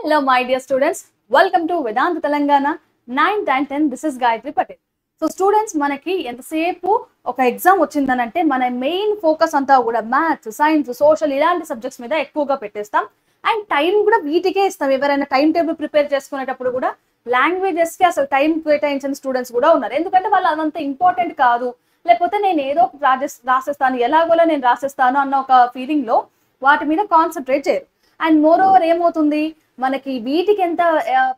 Hello, my dear students. Welcome to Vedanta Telangana 9th and 10th. This is Gayatri Patel. So, students, మనకి ఎంతసేపు ఒక exam వచ్చిందనంటే మన main focus అంతా కూడా maths, science, social ఇలాంటి subjects మీద ఎక్కువగా పెట్టేస్తాం. అండ్ టైం కూడా వీటికే ఇస్తాం. ఎవరైనా టైం టేబుల్ ప్రిపేర్ చేసుకునేటప్పుడు కూడా లాంగ్వేజెస్ కి అసలు టైం కేటాయించిన స్టూడెంట్స్ కూడా ఉన్నారు. ఎందుకంటే వాళ్ళు అదంత ఇంపార్టెంట్ కాదు, లేకపోతే నేను ఏదో రాసేస్తాను, ఎలాగోలా నేను రాసేస్తాను అన్న ఒక ఫీలింగ్ లో వాటి మీద కాన్సన్ట్రేట్ చేయరు. అండ్ మోర్ ఓవర్ ఏమవుతుంది, మనకి వీటికి ఎంత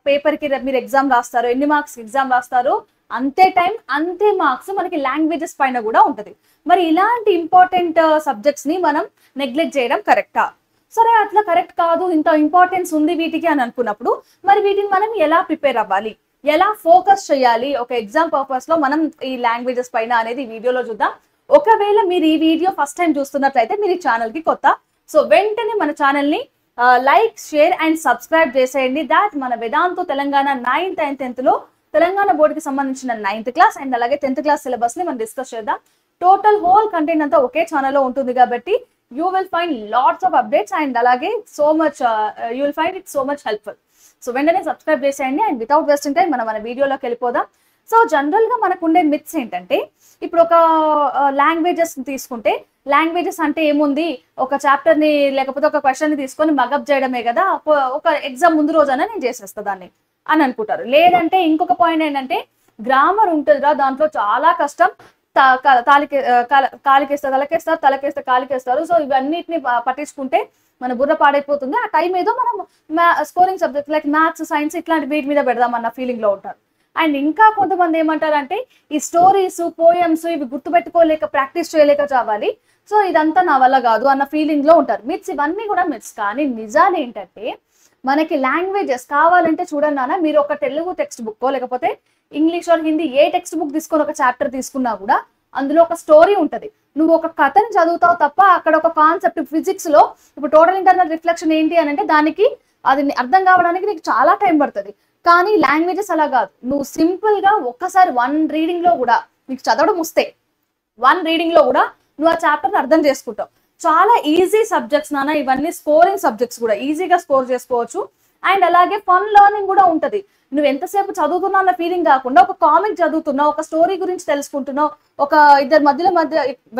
పేపర్ కి మీరు ఎగ్జామ్ రాస్తారో, ఎన్ని మార్క్స్ ఎగ్జామ్ రాస్తారో అంతే టైం అంతే మార్క్స్ మనకి లాంగ్వేజెస్ పైన కూడా ఉంటది. మరి ఇలాంటి ఇంపార్టెంట్ సబ్జెక్ట్స్ ని మనం నెగ్లెక్ట్ చేయడం కరెక్టా? సరే, అట్లా కరెక్ట్ కాదు, ఇంత ఇంపార్టెన్స్ ఉంది వీటికి అని అనుకున్నప్పుడు మరి వీటిని మనం ఎలా ప్రిపేర్ అవ్వాలి, ఎలా ఫోకస్ చేయాలి ఒక ఎగ్జామ్ పర్పస్ లో మనం ఈ లాంగ్వేజెస్ పైన అనేది వీడియోలో చూద్దాం. ఒకవేళ మీరు ఈ వీడియో ఫస్ట్ టైం చూస్తున్నట్లయితే మీరు ఈ ఛానల్ కి కొత్త, సో వెంటనే మన ఛానల్ ని లైక్, షేర్ అండ్ సబ్స్క్రైబ్ చేసేయండి. దాట్ మన వేదాంత తెలంగాణ 9th and 10th లో తెలంగాణ బోర్డుకి సంబంధించిన 9th క్లాస్ అండ్ అలాగే 10th క్లాస్ సిలబస్ ని మనం డిస్కస్ చేద్దాం. టోటల్ హోల్ కంటెంట్ అంతా ఒకే ఛానల్లో ఉంటుంది కాబట్టి you will find lots of updates and అలాగే so much you will find it so much helpful. So వెంటనే సబ్స్క్రైబ్ చేసేయండి. అండ్ వితౌట్ వేస్టింగ్ టైం మన వీడియోలోకి వెళ్ళిపోదాం. సో జనరల్ గా మనకు ఉండే మిత్స్ ఏంటంటే, ఇప్పుడు ఒక లాంగ్వేజెస్ తీసుకుంటే లాంగ్వేజెస్ అంటే ఏముంది, ఒక చాప్టర్ ని లేకపోతే ఒక క్వశ్చన్ ని తీసుకొని మగప్ చేయడమే కదా, ఒక ఎగ్జామ్ ముందు రోజైనా నేను చేసేస్తా దాన్ని అని అనుకుంటారు. లేదంటే ఇంకొక పాయింట్ ఏంటంటే, గ్రామర్ ఉంటుందిరా దాంట్లో చాలా కష్టం, కాలికేస్తారు తలకేస్తారు, తలకేస్తే కాలికేస్తారు. సో ఇవన్నిటిని పట్టించుకుంటే మన బుర్ర పాడైపోతుంది. ఆ టైం ఏదో మనం scoring subject like maths, science ఇట్లాంటి వీటి మీద పెడదామన్న ఫీలింగ్ లో ఉంటారు. అండ్ ఇంకా కొంతమంది ఏమంటారంటే, ఈ స్టోరీస్, పోయమ్స్ ఇవి గుర్తుపెట్టుకోలేక ప్రాక్టీస్ చేయలేక చావాలి, సో ఇదంతా నా వల్ల కాదు అన్న ఫీలింగ్ లో ఉంటారు. మిత్స్ ఇవన్నీ కూడా మిత్స్. కానీ నిజాలు ఏంటంటే, మనకి లాంగ్వేజెస్ కావాలంటే చూడండి నాన్న, మీరు ఒక తెలుగు టెక్స్ట్ బుక్ లేకపోతే English are Hindi A text book తీసుకొని ఒక చాప్టర్ తీసుకున్నా కూడా అందులో ఒక స్టోరీ ఉంటది. నువ్వు ఒక కథని చదువుతావు తప్ప అక్కడ ఒక కాన్సెప్ట్, ఫిజిక్స్ లో ఇప్పుడు టోటల్ ఇంటర్నల్ రిఫ్లెక్షన్ ఏంటి అని అంటే దానికి అది అర్థం కావడానికి నీకు చాలా టైం పడుతుంది. కానీ లాంగ్వేజెస్ అలా కాదు. నువ్వు సింపుల్ గా ఒక్కసారి వన్ రీడింగ్ లో కూడా నీకు చదవడం వస్తే వన్ రీడింగ్ లో కూడా నువ్వు ఆ చాప్టర్ అర్థం చేసుకుంటావు. చాలా ఈజీ సబ్జెక్ట్స్ నాన్న ఇవన్నీ, స్కోరింగ్ సబ్జెక్ట్స్ కూడా ఈజీగా స్కోర్ చేసుకోవచ్చు. అండ్ అలాగే ఫన్ లెర్నింగ్ కూడా ఉంటది. నువ్వు ఎంతసేపు చదువుతున్నా అన్న ఫీలింగ్ కాకుండా ఒక కామిక్ చదువుతున్నావు, ఒక స్టోరీ గురించి తెలుసుకుంటున్నావు, ఒక ఇద్దరు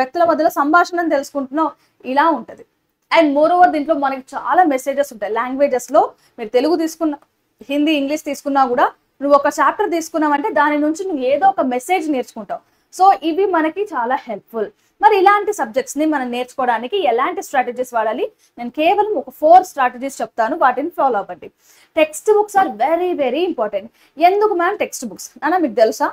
వ్యక్తుల మధ్యలో సంభాషణను తెలుసుకుంటున్నావు, ఇలా ఉంటది. అండ్ మోర్ ఓవర్ దీంట్లో మనకి చాలా మెసేజెస్ ఉంటాయి. లాంగ్వేజెస్ లో మీరు తెలుగు తీసుకున్నా, హిందీ, ఇంగ్లీష్ తీసుకున్నా కూడా నువ్వు ఒక చాప్టర్ తీసుకున్నావంటే దాని నుంచి నువ్వు ఏదో ఒక మెసేజ్ నేర్చుకుంటావు. సో ఇవి మనకి చాలా హెల్ప్ఫుల్. మరి ఇలాంటి సబ్జెక్ట్స్ ని మనం నేర్చుకోవడానికి ఎలాంటి స్ట్రాటజీస్ వాడాలి, నేను కేవలం ఒక 4 స్ట్రాటజీస్ చెప్తాను, వాటిని ఫాలో అవ్వండి. Textbooks are very very important. ఎందుకు మ్యామ్ టెక్స్ట్ బుక్స్ అన్న మీకు తెలుసా?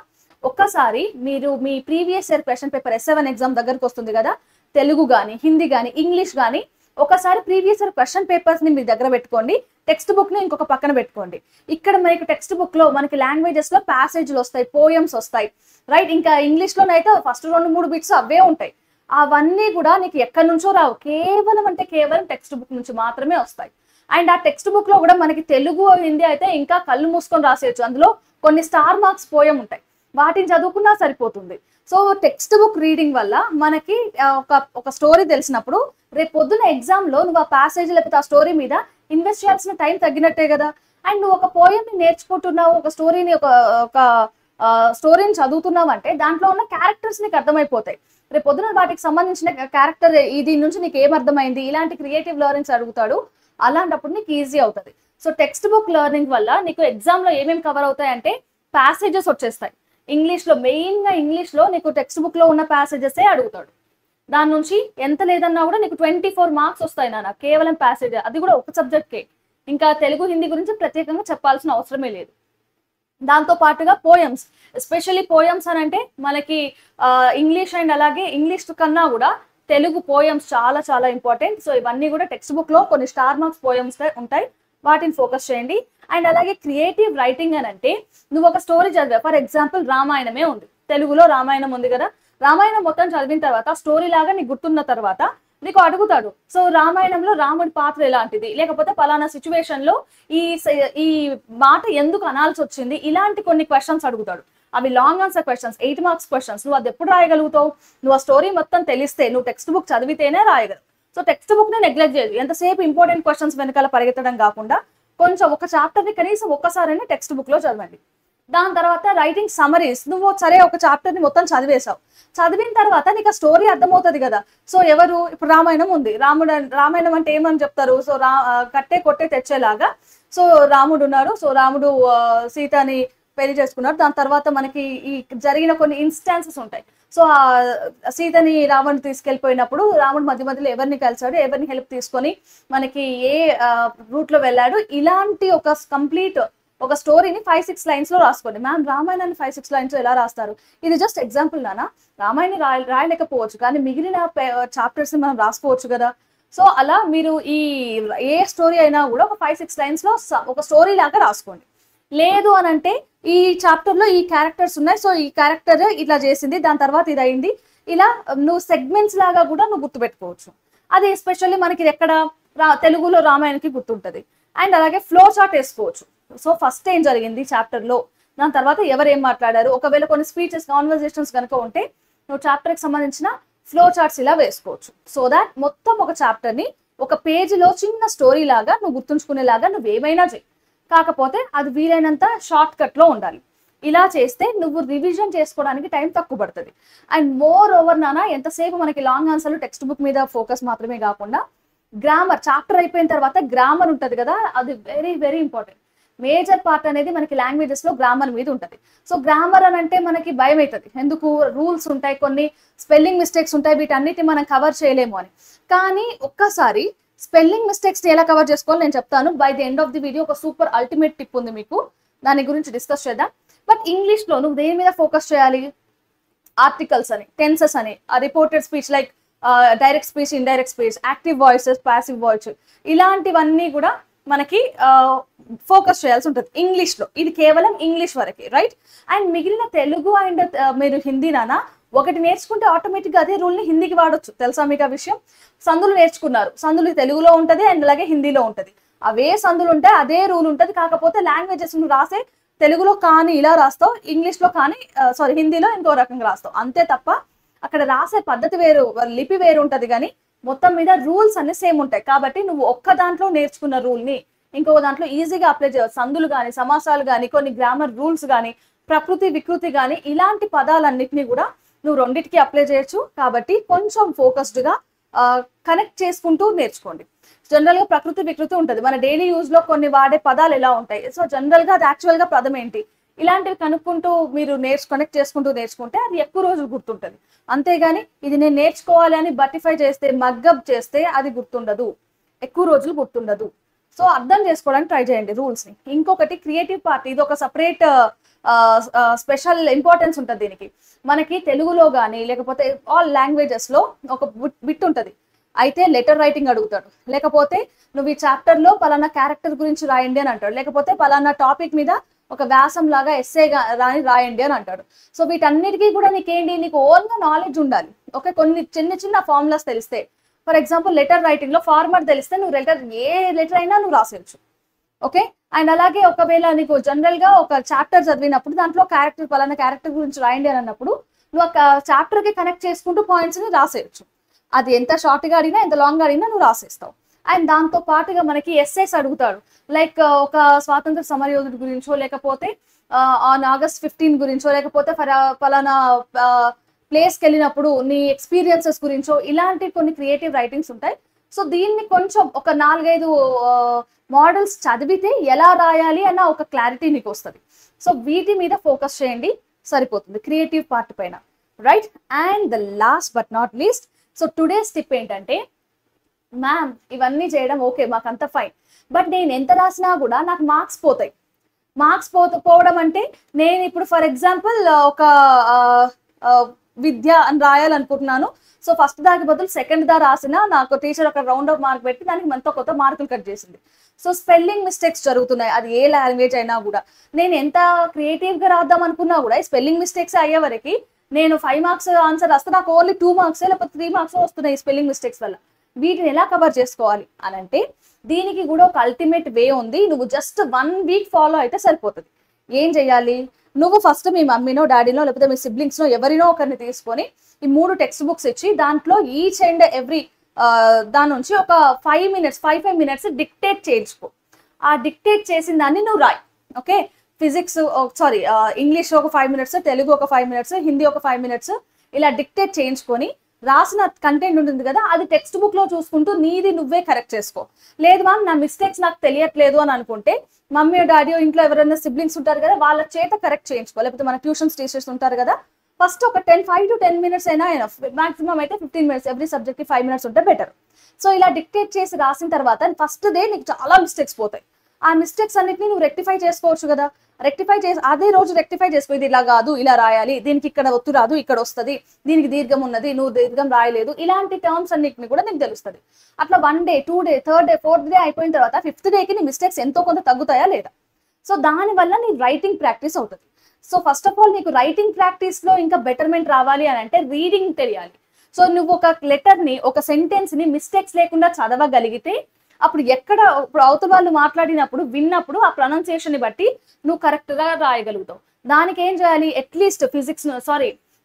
ఒక్కసారి మీరు మీ previous year question paper S7 exam దగ్గరకు వస్తుంది కదా, తెలుగు కానీ, హిందీ కానీ, ఇంగ్లీష్ కానీ, ఒకసారి ప్రీవియస్ ఇయర్ క్వశ్చన్ పేపర్స్ ని మీ దగ్గర పెట్టుకోండి, టెక్స్ట్ బుక్ ని ఇంకొక పక్కన పెట్టుకోండి. ఇక్కడ మనకి టెక్స్ట్ బుక్ లో మనకి లాంగ్వేజెస్ లో ప్యాసేజ్లు వస్తాయి, పోయమ్స్ వస్తాయి, రైట్. ఇంకా ఇంగ్లీష్ లోనైతే ఫస్ట్ 2-3 బిట్స్ అవే ఉంటాయి. అవన్నీ కూడా నీకు ఎక్కడి నుంచో రావు, కేవలం టెక్స్ట్ బుక్ నుంచి మాత్రమే వస్తాయి. అండ్ ఆ టెక్స్ట్ బుక్ లో కూడా మనకి తెలుగు, హిందీ అయితే ఇంకా కళ్ళు మూసుకొని రాసేయచ్చు. అందులో కొన్ని స్టార్ మార్క్స్ పోయం ఉంటాయి, వాటిని చదువుకున్నా సరిపోతుంది. సో టెక్స్ట్ బుక్ రీడింగ్ వల్ల మనకి ఒక స్టోరీ తెలిసినప్పుడు రేపు పొద్దున ఎగ్జామ్ లో నువ్వు ఆ ప్యాసేజ్ లేకపోతే ఆ స్టోరీ మీద ఇన్వెస్ట్ చేయాల్సిన టైం తగ్గినట్టే కదా. అండ్ నువ్వు ఒక పోయం ని నేర్చుకుంటున్నావు, ఒక స్టోరీని చదువుతున్నావు అంటే దాంట్లో ఉన్న క్యారెక్టర్స్ నీకు అర్థమైపోతాయి. రేపు పొద్దున వాటికి సంబంధించిన క్యారెక్టర్ దీని నుంచి నీకు ఏం అర్థమైంది, ఇలాంటి క్రియేటివ్ లెర్నింగ్స్ అడుగుతాడు, అలాంటప్పుడు నీకు ఈజీ అవుతుంది. సో టెక్స్ట్ బుక్ లెర్నింగ్ వల్ల నీకు ఎగ్జామ్ లో ఏమేమి కవర్ అవుతాయి అంటే ప్యాసేజెస్ వచ్చేస్తాయి. ఇంగ్లీష్ లో మెయిన్ గా ఇంగ్లీష్ లో నీకు టెక్స్ట్ బుక్ లో ఉన్న ప్యాసేజెస్ అడుగుతాడు. దాని నుంచి ఎంత లేదన్నా కూడా నీకు 24 మార్క్స్ వస్తాయి నాన్న, కేవలం ప్యాసేజ్, అది కూడా ఒక సబ్జెక్ట్కే. ఇంకా తెలుగు, హిందీ గురించి ప్రత్యేకంగా చెప్పాల్సిన అవసరమే లేదు. దాంతో పాటుగా పోయమ్స్, ఎస్పెషల్లీ పోయమ్స్ అని అంటే మనకి ఇంగ్లీష్ అండ్ అలాగే ఇంగ్లీష్ కన్నా కూడా తెలుగు పోయమ్స్ చాలా చాలా ఇంపార్టెంట్. సో ఇవన్నీ కూడా టెక్స్ట్ బుక్ లో కొన్ని స్టార్ మార్క్స్ పోయమ్స్ ఉంటాయి, వాటిని ఫోకస్ చేయండి. అండ్ అలాగే క్రియేటివ్ రైటింగ్ అని అంటే నువ్వు ఒక స్టోరీ చదివా, ఫర్ ఎగ్జాంపుల్ రామాయణమే ఉంది, తెలుగులో రామాయణం ఉంది కదా, రామాయణం మొత్తం చదివిన తర్వాత స్టోరీ లాగా నీకు గుర్తున్న తర్వాత నీకు అడుగుతాడు, సో రామాయణంలో రాముడి పాత్ర ఎలాంటిది, లేకపోతే పలానా సిచ్యువేషన్ లో ఈ మాట ఎందుకు అనాల్సి వచ్చింది, ఇలాంటి కొన్ని క్వశ్చన్స్ అడుగుతాడు. అవి long answer questions, 8 marks questions. నువ్వు అది ఎప్పుడు రాయగలుగుతావు? నువ్వు ఆ స్టోరీ మొత్తం తెలిస్తే, నువ్వు టెక్స్ట్ బుక్ చదివితేనే రాయగలవు. సో టెక్స్ట్ బుక్ ని నెగ్లెక్ట్ చేయదు. ఎంతసేపు ఇంపార్టెంట్ క్వశ్చన్స్ వెనకాల పరిగెత్తడం కాకుండా కొంచెం ఒక చాప్టర్ని కనీసం ఒక్కసారైనా టెక్స్ట్ బుక్లో చదవండి. దాని తర్వాత రైటింగ్ సమరీస్. నువ్వు సరే ఒక చాప్టర్ని మొత్తం చదివేశావు, చదివిన తర్వాత నీకు ఆ స్టోరీ అర్థమవుతుంది కదా. సో ఎవరు ఇప్పుడు రామాయణం ఉంది, రామాయణం అంటే ఏమని చెప్తారు, సో కట్టే కొట్టే తెచ్చేలాగా. సో రాముడు ఉన్నాడు, సో రాముడు సీతని పెళ్లి చేసుకున్నాడు. దాని తర్వాత మనకి ఈ జరిగిన కొన్ని ఇన్స్టాన్సెస్ ఉంటాయి. సో ఆ సీతని రావణుడు తీసుకెళ్ళిపోయినప్పుడు రాముడు మధ్య మధ్యలో ఎవరిని కలిసాడు, ఎవరిని హెల్ప్ తీసుకొని మనకి ఏ రూట్ లో వెళ్ళాడు, ఇలాంటి ఒక కంప్లీట్ ఒక స్టోరీని 5-6 లైన్స్ లో రాసుకోండి. మ్యామ్ రామాయణాన్ని 5-6 లైన్స్ లో ఎలా రాస్తారు? ఇది జస్ట్ ఎగ్జాంపుల్ నానా. రామాయణాన్ని రాయలేకపోవచ్చు, కానీ మిగిలిన చాప్టర్స్ ని మనం రాసుకోవచ్చు కదా. సో అలా మీరు ఈ ఏ స్టోరీ అయినా కూడా ఒక 5-6 లైన్స్ లో ఒక స్టోరీ లాగా రాసుకోండి. లేదు అని అంటే ఈ చాప్టర్ లో ఈ క్యారెక్టర్స్ ఉన్నాయి, సో ఈ క్యారెక్టర్ ఇట్లా చేసింది, దాని తర్వాత ఇది అయింది, ఇలా నువ్వు సెగ్మెంట్స్ లాగా కూడా నువ్వు గుర్తుపెట్టుకోవచ్చు. అది ఎస్పెషల్లీ మనకి ఎక్కడ తెలుగులో రామాయణానికి గుర్తుంటది. అండ్ అలాగే ఫ్లో చార్ట్ వేసుకోవచ్చు. సో ఫస్ట్ ఏం జరిగింది చాప్టర్ లో, దాని తర్వాత ఎవరు ఏం మాట్లాడారు, ఒకవేళ కొన్ని స్పీచెస్ కాన్వర్జేషన్స్ కనుక ఉంటే నువ్వు చాప్టర్ కి సంబంధించిన ఫ్లో చార్ట్స్ ఇలా వేసుకోవచ్చు. సో దాట్ మొత్తం ఒక చాప్టర్ ని ఒక పేజీలో చిన్న స్టోరీ లాగా నువ్వు గుర్తుంచుకునేలాగా నువ్వు ఏమైనా చేయి. కాకపోతే అది వీలైనంత షార్ట్ కట్ లో ఉండాలి. ఇలా చేస్తే నువ్వు రివిజన్ చేసుకోవడానికి టైం తక్కువ పడుతుంది. అండ్ మోర్ ఓవర్ నానా, ఎంతసేపు మనకి లాంగ్ ఆన్సర్లు టెక్స్ట్ బుక్ మీద ఫోకస్ మాత్రమే కాకుండా గ్రామర్ చాప్టర్ అయిపోయిన తర్వాత గ్రామర్ ఉంటుంది కదా, అది very very important. Major part అనేది మనకి లాంగ్వేజెస్ లో గ్రామర్ మీద ఉంటుంది. సో గ్రామర్ అని అంటే మనకి భయం అవుతుంది, ఎందుకు రూల్స్ ఉంటాయి, కొన్ని స్పెల్లింగ్ మిస్టేక్స్ ఉంటాయి, వీటన్నిటిని మనం కవర్ చేయలేము అని. కానీ ఒక్కసారి స్పెల్లింగ్ మిస్టేక్స్ ఎలా కవర్ చేసుకోవాలి నేను చెప్తాను. By the end of the video ఒక సూపర్ అల్టిమేట్ టిప్ ఉంది మీకు, దాని గురించి డిస్కస్ చేద్దాం. బట్ ఇంగ్లీష్ లో నువ్వు దేని మీద ఫోకస్ చేయాలి? ఆర్టికల్స్ అని, టెన్సెస్ అని, reported speech like direct speech, indirect speech, active voices, passive voice, ఇలాంటివన్నీ కూడా మనకి ఫోకస్ చేయాల్సి ఉంటుంది ఇంగ్లీష్ లో. ఇది కేవలం ఇంగ్లీష్ వరకే, రైట్? అండ్ మిగిలిన తెలుగు అండ్ మీరు హిందీ నానా ఒకటి నేర్చుకుంటే ఆటోమేటిక్గా అదే రూల్ ని హిందీకి వాడొచ్చు. తెలుసా మీకు ఆ విషయం? సందులు నేర్చుకున్నారు, సందులు తెలుగులో ఉంటది అండ్ అలాగే హిందీలో ఉంటది. అవే సందులు ఉంటాయి, అదే రూల్ ఉంటది. కాకపోతే లాంగ్వేజెస్ నువ్వు రాసే తెలుగులో కానీ ఇలా రాస్తావు, ఇంగ్లీష్ లో కానీ హిందీలో ఇంకో రకంగా రాస్తావు, అంతే తప్ప అక్కడ రాసే పద్ధతి వేరు, లిపి వేరు ఉంటది. కానీ మొత్తం మీద రూల్స్ అన్ని సేమ్ ఉంటాయి. కాబట్టి నువ్వు ఒక్క దాంట్లో నేర్చుకున్న రూల్ ని ఇంకొక దాంట్లో ఈజీగా అప్లై చేయవచ్చు. సందులు కానీ, సమాసాలు కానీ, కొన్ని గ్రామర్ రూల్స్ కానీ, ప్రకృతి వికృతి కానీ, ఇలాంటి పదాలన్నింటినీ కూడా నువ్వు రెండింటికి అప్లై చేయొచ్చు. కాబట్టి కొంచెం ఫోకస్డ్ గా కనెక్ట్ చేసుకుంటూ నేర్చుకోండి. జనరల్ గా ప్రకృతి వికృతి ఉంటుంది, మన డైలీ యూజ్ లో కొన్ని వాడే పదాలు ఎలా ఉంటాయి, సో జనరల్ గా అది యాక్చువల్ గా పదం ఏంటి, ఇలాంటివి కనుక్కుంటూ మీరు కనెక్ట్ చేసుకుంటూ నేర్చుకుంటే అది ఎక్కువ రోజులు గుర్తుంటుంది. అంతేగాని ఇది నేను నేర్చుకోవాలి అని బటిఫై చేస్తే, మగ్గప్ చేస్తే అది గుర్తుండదు, ఎక్కువ రోజులు గుర్తుండదు. సో అర్థం చేసుకోవడానికి ట్రై చేయండి రూల్స్ ని. ఇంకొకటి క్రియేటివ్ పార్ట్, ఇది ఒక సపరేట్ స్పెషల్ ఇంపార్టెన్స్ ఉంటుంది దీనికి. మనకి తెలుగులో కానీ లేకపోతే ఆల్ లాంగ్వేజెస్ లో ఒక బిట్ ఉంటుంది. అయితే లెటర్ రైటింగ్ అడుగుతాడు, లేకపోతే నువ్వు ఈ చాప్టర్ లో పలానా క్యారెక్టర్ గురించి రాయండి అని అంటాడు, లేకపోతే పలానా టాపిక్ మీద ఒక వ్యాసం లాగా ఎస్సే రాయండి అని అంటాడు. సో వీటన్నిటికీ కూడా నీకు ఓన్ గా నాలెడ్జ్ ఉండాలి. ఓకే, కొన్ని చిన్న చిన్న ఫార్ములాస్ తెలిస్తే, ఫర్ ఎగ్జాంపుల్ లెటర్ రైటింగ్ లో ఫార్మాట్ తెలిస్తే నువ్వు ఏ లెటర్ అయినా నువ్వు రాసేయచ్చు. ఓకే, అండ్ అలాగే ఒకవేళ నీకు జనరల్ గా ఒక చాప్టర్ చదివినప్పుడు దాంట్లో పలానా క్యారెక్టర్ గురించి రాయండి అని అన్నప్పుడు నువ్వు ఒక చాప్టర్ కి కనెక్ట్ చేసుకుంటూ పాయింట్స్ ని రాసేయచ్చు. అది ఎంత షార్ట్ గా అడిగినా ఎంత లాంగ్ గా అడిగినా నువ్వు రాసేస్తావు. అండ్ దాంతో పాటుగా మనకి ఎస్సేస్ అడుగుతాడు, లైక్ ఒక స్వాతంత్ర సమరయోధుడి గురించో, లేకపోతే ఆన్ August 15 గురించో, లేకపోతే పలానా ప్లేస్కి వెళ్ళినప్పుడు నీ ఎక్స్పీరియన్సెస్ గురించో, ఇలాంటి కొన్ని క్రియేటివ్ రైటింగ్స్ ఉంటాయి. సో దీన్ని కొంచెం ఒక 4-5 మోడల్స్ చదివితే ఎలా రాయాలి అన్న ఒక క్లారిటీ నీకు వస్తుంది. సో వీటి మీద ఫోకస్ చేయండి, సరిపోతుంది క్రియేటివ్ పార్ట్ పైన, right? And the last but not least, so today's tip ఏంటంటే, మ్యామ్ ఇవన్నీ చేయడం ఓకే, మాకంతా ఫైన్, బట్ నేను ఎంత రాసినా కూడా నాకు మార్క్స్ పోతాయి. మార్క్స్ పోవడం అంటే, నేను ఇప్పుడు ఫర్ ఎగ్జాంపుల్ ఒక విద్య అని రాయాలనుకుంటున్నాను. సో ఫస్ట్ దానికి బదులు సెకండ్ దా రాసిన నాకు టీచర్ ఒక రౌండ్ ఆఫ్ మార్క్ పెట్టి దానికి మనతో కొత్త మార్కులు కట్ చేసింది. సో స్పెల్లింగ్ మిస్టేక్స్ జరుగుతున్నాయి, అది ఏ లాంగ్వేజ్ అయినా కూడా. నేను ఎంత క్రియేటివ్ గా రాద్దాం అనుకున్నా కూడా ఈ స్పెల్లింగ్ మిస్టేక్స్ అయ్యే వరకు నేను 5 మార్క్స్ ఆన్సర్ రాస్తే నాకు ఓన్లీ 2 మార్క్స్ లేకపోతే 3 మార్క్స్ వస్తున్నాయి ఈ స్పెల్లింగ్ మిస్టేక్స్ వల్ల. వీటిని ఎలా కవర్ చేసుకోవాలి అని అంటే, దీనికి కూడా ఒక అల్టిమేట్ వే ఉంది. నువ్వు జస్ట్ 1 వీక్ ఫాలో అయితే సరిపోతుంది. ఏం చెయ్యాలి? నువ్వు ఫస్ట్ మీ మమ్మీనో డాడీనో లేకపోతే మీ సిబ్లింగ్స్నో ఎవరినో ఒకరిని తీసుకొని ఈ 3 టెక్స్ట్ బుక్స్ ఇచ్చి దాంట్లో ఈచ్ అండ్ ఎవ్రీ దాని నుంచి ఒక 5 మినిట్స్ డిక్టేట్ చేయించుకో. ఆ డిక్టేట్ చేసిన దాన్ని నువ్వు రాయి. ఓకే, ఫిజిక్స్ సారీ ఇంగ్లీష్ ఒక 5 minutes, తెలుగు ఒక 5 minutes, హిందీ ఒక 5 minutes, ఇలా డిక్టేట్ చేయించుకొని రాసిన కంటెంట్ ఉంటుంది కదా, అది టెక్స్ట్ బుక్ లో చూసుకుంటూ నీది నువ్వే కరెక్ట్ చేసుకో. లేదు మ్యామ్ నా మిస్టేక్స్ నాకు తెలియట్లేదు అని అనుకుంటే మమ్మీ డాడీ ఇంట్లో ఎవరైనా సిబ్లింగ్స్ ఉంటారు కదా, వాళ్ళ చేత కరెక్ట్ చేయించుకో. లేకపోతే మన ట్యూషన్స్ టీచర్స్ ఉంటారు కదా, ఫస్ట్ ఒక 5 to 10 minutes అయినా ఎనఫ్. మాక్సిమం అయితే 15 minutes, ఎవ్రీ సబ్జెక్ట్ కి 5 minutes ఉంటే బెటర్. సో ఇలా డిక్టేట్ చేసి రాసిన తర్వాత ఫస్ట్ డే నీకు చాలా మిస్టేక్స్ పోతాయి. ఆ మిస్టేక్స్ అన్నిటిని నువ్వు రెక్టిఫై చేసుకోవచ్చు కదా. రెక్టిఫై చేసి అదే రోజు రెక్టిఫై చేసుకో, ఇది ఇలా కాదు ఇలా రాయాలి, దీనికి ఇక్కడ ఒత్తు రాదు ఇక్కడ వస్తుంది, దీనికి దీర్ఘం ఉన్నది నువ్వు దీర్ఘం రాయలేదు, ఇలాంటి టర్మ్స్ అన్నిటిని కూడా నీకు తెలుస్తుంది. అట్లా 1 day 2 day 3rd day 4th day అయిపోయిన తర్వాత 5th day నీ మిస్టేక్స్ ఎంతో కొంత తగ్గుతాయా లేదా. సో దానివల్ల నీ రైటింగ్ ప్రాక్టీస్ అవుతుంది. సో ఫస్ట్ ఆఫ్ ఆల్ నీకు రైటింగ్ ప్రాక్టీస్ లో ఇంకా బెటర్మెంట్ రావాలి అని అంటే రీడింగ్ తెలియాలి. సో నువ్వు ఒక లెటర్ ని ఒక సెంటెన్స్ ని మిస్టేక్స్ లేకుండా చదవగలిగితే అప్పుడు ఎక్కడ ఇప్పుడు అవతల వాళ్ళు మాట్లాడినప్పుడు విన్నప్పుడు ఆ ప్రొనౌన్సియేషన్ ని బట్టి నువ్వు కరెక్ట్ గా రాయగలుగుతావు. దానికి ఏం చేయాలి, అట్లీస్ట్ ఫిజిక్స్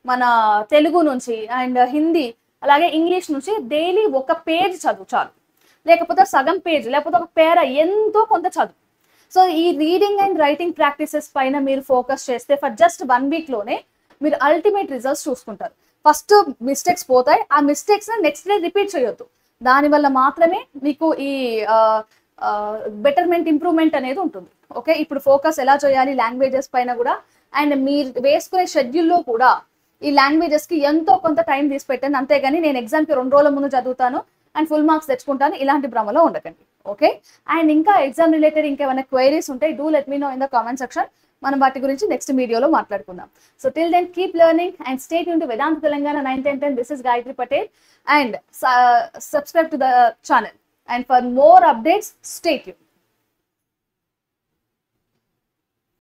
మన తెలుగు నుంచి అండ్ హిందీ అలాగే ఇంగ్లీష్ నుంచి డైలీ ఒక పేజ్ చదువు చాలు, లేకపోతే సగం పేజ్, లేకపోతే ఒక పేరా, ఎంతో కొంత చదువు. సో ఈ రీడింగ్ అండ్ రైటింగ్ ప్రాక్టీసెస్ పైన మీరు ఫోకస్ చేస్తే ఫర్ జస్ట్ 1 week లోనే మీరు అల్టిమేట్ రిజల్ట్స్ చూసుకుంటారు. ఫస్ట్ మిస్టేక్స్ పోతాయి, ఆ మిస్టేక్స్ నెక్స్ట్ డే రిపీట్ చేయొద్దు. దానివల్ల మాత్రమే మీకు ఈ బెటర్మెంట్ ఇంప్రూవ్మెంట్ అనేది ఉంటుంది. ఓకే, ఇప్పుడు ఫోకస్ ఎలా చేయాలి లాంగ్వేజెస్ పైన కూడా, అండ్ మీరు వేసుకునే షెడ్యూల్లో కూడా ఈ లాంగ్వేజెస్ కి ఎంతో కొంత టైం తీసి పెట్టండి. అంతేగాని నేను ఎగ్జామ్కి 2 రోజుల ముందు చదువుతాను అండ్ ఫుల్ మార్క్స్ తెచ్చుకుంటాను ఇలాంటి భ్రమలో ఉండకండి. ఓకే, అండ్ ఇంకా ఎగ్జామ్ రిలేటెడ్ ఇంకేమైనా క్వైరీస్ ఉంటాయి, do let me know in the comment section. మనం వాటి గురించి నెక్స్ట్ వీడియోలో మాట్లాడుకుందాం. So till then keep learning and stay tuned to Vedanta Telangana 9-10-10. This is Gayatri Patel and subscribe to the channel, and for more updates stay tuned.